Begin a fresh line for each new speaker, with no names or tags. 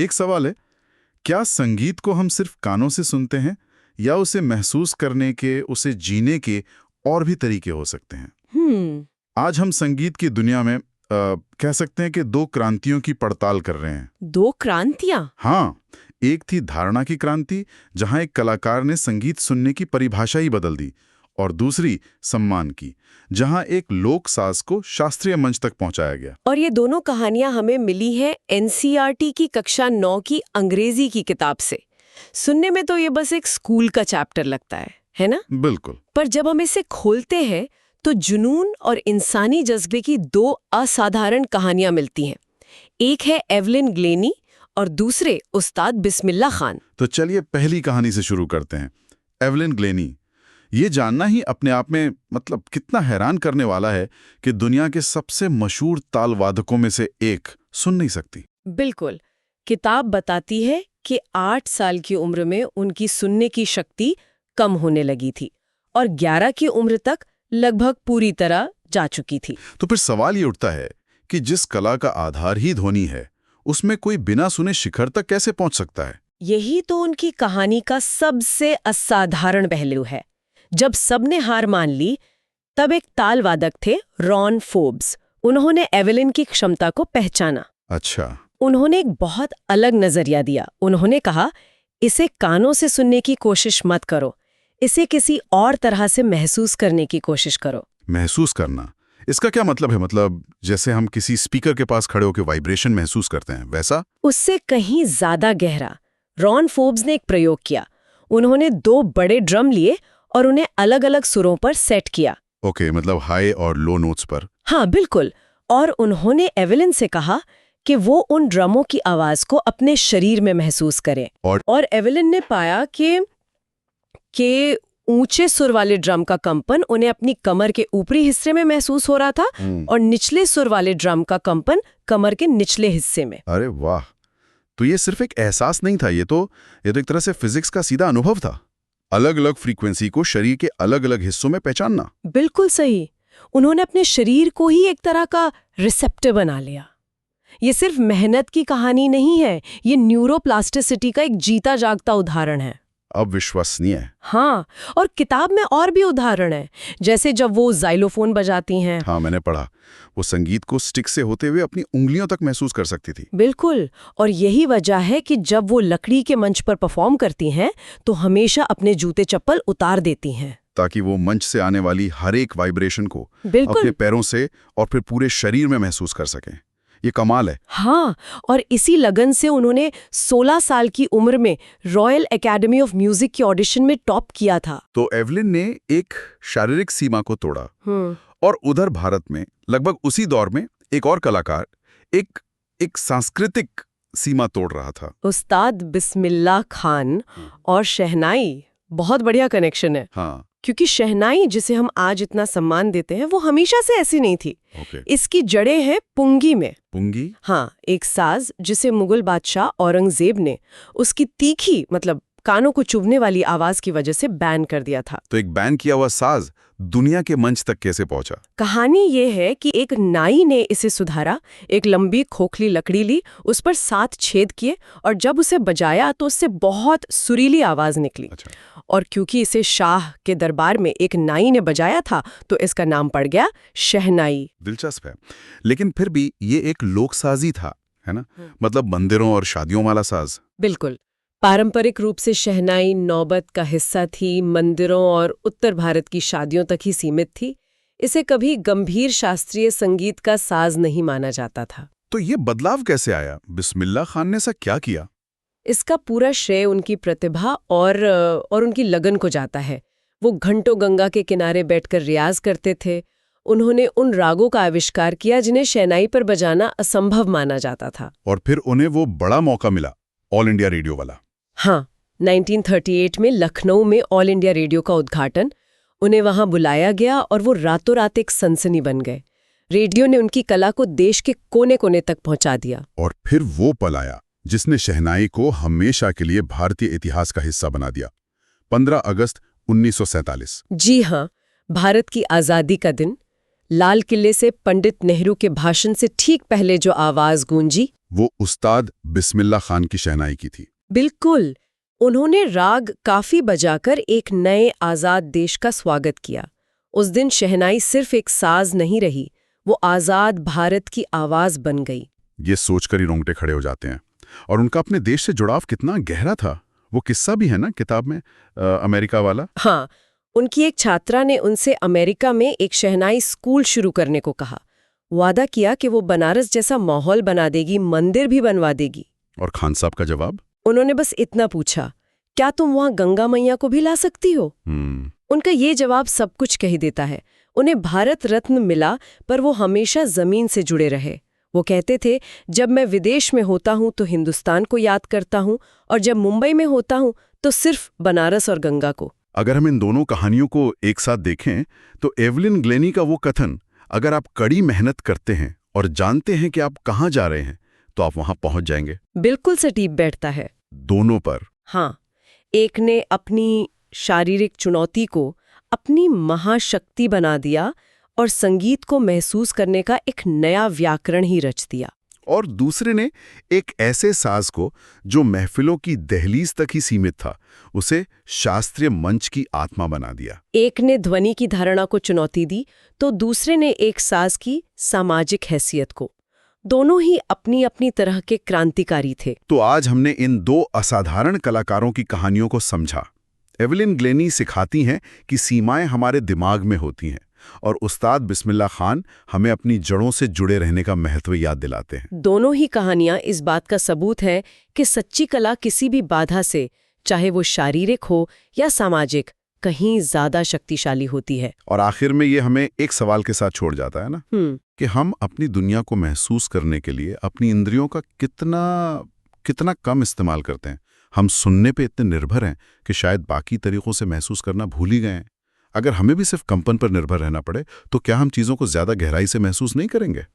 एक सवाल है, क्या संगीत को हम सिर्फ कानों से सुनते हैं या उसे महसूस करने के, उसे जीने के और भी तरीके हो सकते हैं? आज हम संगीत की दुनिया में कह सकते हैं कि दो क्रांतियों की पड़ताल कर रहे हैं।
दो क्रांतियां?
हाँ, एक थी धारणा की क्रांति, जहां एक कलाकार ने संगीत सुनने की परिभाषा ही बदल दी, और दूसरी सम्मान की, जहां एक लोक साज को शास्त्रीय मंच तक पहुंचाया गया।
और ये दोनों कहानियां हमें मिली है एनसीईआरटी की कक्षा 9 की अंग्रेजी की किताब से। सुनने में तो ये बस एक स्कूल का चैप्टर लगता है ना?
बिल्कुल।
पर जब हम इसे खोलते हैं तो जुनून और इंसानी जज्बे की दो असाधारण कहानियां मिलती हैं। एक है एवलिन ग्लेनी और दूसरे उस्ताद बिस्मिल्लाह खान।
तो चलिए पहली कहानी से शुरू करते हैं। एवलिन ग्लेनी, ये जानना ही अपने आप में मतलब कितना हैरान करने वाला है कि दुनिया के सबसे मशहूर ताल वादकों में से एक सुन नहीं सकती।
बिल्कुल। किताब बताती है कि 8 साल की उम्र में उनकी सुनने की शक्ति कम होने लगी थी और 11 की उम्र तक लगभग पूरी तरह जा चुकी थी।
तो फिर सवाल ये उठता है कि जिस कला का आधार ही ध्वनि है, उसमें कोई बिना सुने शिखर तक कैसे पहुंच सकता है?
यही तो उनकी कहानी का सबसे असाधारण पहलू है। जब सबने हार मान ली, तब एक ताल वादक थे रॉन फोर्ब्स। उन्होंने एवलिन की क्षमता को पहचाना।
अच्छा।
उन्होंने एक बहुत अलग नजरिया दिया। उन्होंने कहा, इसे कानों से सुनने की कोशिश मत करो, इसे किसी और तरह से महसूस करने की कोशिश करो।
महसूस करना, इसका क्या मतलब है? मतलब जैसे हम किसी स्पीकर के पास खड़े होकर वाइब्रेशन महसूस करते हैं, वैसा?
उससे कहीं ज्यादा गहरा। रॉन फोर्ब्स ने एक प्रयोग किया। उन्होंने 2 बड़े ड्रम लिए और उन्हें अलग अलग सुरों पर सेट किया।
ओके, मतलब हाई और लो नोट्स पर।
हाँ, बिल्कुल। और उन्होंने एवलिन से कहा कि वो उन ड्रमों की आवाज को अपने शरीर में महसूस करे। और एवलिन ने पाया कि ऊंचे सुर वाले ड्रम का कंपन उन्हें अपनी कमर के ऊपरी हिस्से में महसूस हो रहा था और निचले सुर वाले ड्रम का कंपन कमर के निचले हिस्से में।
अरे वाह! तो ये सिर्फ एक एहसास नहीं था, ये तो एक तरह से फिजिक्स का सीधा अनुभव था। अलग अलग फ्रीक्वेंसी को शरीर के अलग अलग हिस्सों में पहचानना।
बिल्कुल सही। उन्होंने अपने शरीर को ही एक तरह का रिसेप्टर बना लिया। ये सिर्फ मेहनत की कहानी नहीं है, ये न्यूरोप्लास्टिसिटी का एक जीता जागता उदाहरण है।
अविश्वसनीय है।
हाँ, और किताब में और भी उदाहरण है, जैसे जब वो जाइलोफोन बजाती हैं।
हाँ, मैंने पढ़ा। वो संगीत को स्टिक से होते हुए अपनी उंगलियों तक महसूस कर सकती थी।
बिल्कुल। और यही वजह है कि जब वो लकड़ी के मंच पर परफॉर्म करती हैं तो हमेशा अपने जूते चप्पल उतार देती हैं,
ताकि वो मंच से आने वाली हर एक वाइब्रेशन को अपने पैरों से और फिर पूरे शरीर में महसूस कर सकें। ये कमाल है।
हाँ, और इसी लगन से उन्होंने 16 साल की उम्र में रॉयल एकेडमी ऑफ म्यूजिक के ऑडिशन में टॉप किया था।
तो एवलिन ने एक शारीरिक सीमा को तोड़ा। और उधर भारत में लगभग उसी दौर में एक और कलाकार एक सांस्कृतिक सीमा तोड़ रहा था।
उस्ताद बिस्मिल्लाह खान और शहनाई। बहुत बढ़िया कनेक्शन है।
हाँ।
क्योंकि शहनाई, जिसे हम आज इतना सम्मान देते हैं, वो हमेशा से ऐसी नहीं थी। इसकी जड़ें हैं पुंगी में।
पुंगी?
हाँ, एक साज जिसे मुगल बादशाह औरंगजेब ने उसकी तीखी मतलब कानों को चुभने वाली आवाज की वजह से बैन कर दिया था।
तो एक बैन किया हुआ साज दुनिया के मंच तक कैसे पहुंचा?
कहानी ये है कि एक नाई ने इसे सुधारा। एक लंबी खोखली लकड़ी ली, उस पर 7 छेद किए और जब उसे बजाया तो उससे बहुत सुरीली आवाज निकली।
अच्छा।
और क्योंकि इसे शाह के दरबार में एक नाई ने बजाया था तो इसका नाम पड़ गया शहनाई।
दिलचस्प है। लेकिन फिर भी ये एक लोक साजी था, है ना? मतलब मंदिरों और शादियों वाला साज।
बिल्कुल। पारंपरिक रूप से शहनाई नौबत का हिस्सा थी, मंदिरों और उत्तर भारत की शादियों तक ही सीमित थी। इसे कभी गंभीर शास्त्रीय संगीत का साज नहीं माना जाता था।
तो ये बदलाव कैसे आया? बिस्मिल्लाह खान ने ऐसा क्या किया?
इसका पूरा श्रेय उनकी प्रतिभा और उनकी लगन को जाता है। वो घंटों गंगा के किनारे बैठकर रियाज करते थे। उन्होंने उन रागों का आविष्कार किया जिन्हें शहनाई पर बजाना असंभव माना जाता था।
और फिर उन्हें वो बड़ा मौका मिला, ऑल इंडिया रेडियो वाला।
हाँ, 1938 में लखनऊ में ऑल इंडिया रेडियो का उद्घाटन। उन्हें वहां बुलाया गया और वो रातों रात एक सनसनी बन गए। रेडियो ने उनकी कला को देश के कोने कोने तक पहुंचा दिया।
और फिर वो पल आया जिसने शहनाई को हमेशा के लिए भारतीय इतिहास का हिस्सा बना दिया। 15 अगस्त 1947।
जी हाँ, भारत की आज़ादी का दिन। लाल किले से पंडित नेहरू के भाषण से ठीक पहले जो आवाज गूंजी,
वो उस्ताद बिस्मिल्लाह खान की शहनाई की थी।
बिल्कुल। उन्होंने राग काफी बजाकर एक नए आजाद देश का स्वागत किया। उस दिन शहनाई सिर्फ एक साज नहीं रही, वो आजाद भारत की आवाज बन गई।
ये सोचकर ही रोंगटे खड़े हो जाते हैं। और उनका अपने देश से जुड़ाव कितना गहरा था। वो किस्सा भी है ना किताब में, अमेरिका वाला।
हाँ, उनकी एक छात्रा ने उनसे अमेरिका में एक शहनाई स्कूल शुरू करने को कहा। वादा किया कि वो बनारस जैसा माहौल बना देगी, मंदिर भी बनवा देगी।
और खान साहब का जवाब?
उन्होंने बस इतना पूछा, क्या तुम वहां गंगा मैया को भी ला सकती हो? उनका ये जवाब सब कुछ कह देता है। उन्हें भारत रत्न मिला, पर वो हमेशा जमीन से जुड़े रहे। वो कहते थे, जब मैं विदेश में होता हूं तो हिंदुस्तान को याद करता हूं, और जब मुंबई में होता हूं तो सिर्फ बनारस और गंगा को।
अगर हम इन दोनों कहानियों को एक साथ देखें तो एवलिन ग्लेनी का वो कथन, अगर आप कड़ी मेहनत करते हैं और जानते हैं कि आप कहाँ जा रहे हैं तो आप वहां पहुंच जाएंगे,
बिल्कुल सटीक बैठता है।
दोनों पर।
हाँ, एक ने अपनी शारीरिक चुनौती को अपनी महाशक्ति बना दिया और संगीत को महसूस करने का एक नया व्याकरण ही रच दिया।
और दूसरे ने एक ऐसे साज को जो महफिलों की दहलीज तक ही सीमित था, उसे शास्त्रीय मंच की आत्मा बना दिया।
एक ने ध्वनि की धारणा को चुनौती दी तो दूसरे ने एक साज की सामाजिक हैसियत को। दोनों ही अपनी अपनी तरह के क्रांतिकारी थे।
तो आज हमने इन दो असाधारण कलाकारों की कहानियों को समझा। एवलिन ग्लेनी सिखाती हैं कि सीमाएं हमारे दिमाग में होती हैं, और उस्ताद बिस्मिल्लाह खान हमें अपनी जड़ों से जुड़े रहने का महत्व याद दिलाते हैं।
दोनों ही कहानियां इस बात का सबूत है कि सच्ची कला किसी भी बाधा से, चाहे वो शारीरिक हो या सामाजिक, कहीं ज्यादा शक्तिशाली होती है।
और आखिर में ये हमें एक सवाल के साथ छोड़ जाता है ना, कि हम अपनी दुनिया को महसूस करने के लिए अपनी इंद्रियों का कितना कम इस्तेमाल करते हैं। हम सुनने पे इतने निर्भर हैं कि शायद बाकी तरीकों से महसूस करना भूल ही गए हैं। अगर हमें भी सिर्फ कंपन पर निर्भर रहना पड़े तो क्या हम चीज़ों को ज़्यादा गहराई से महसूस नहीं करेंगे?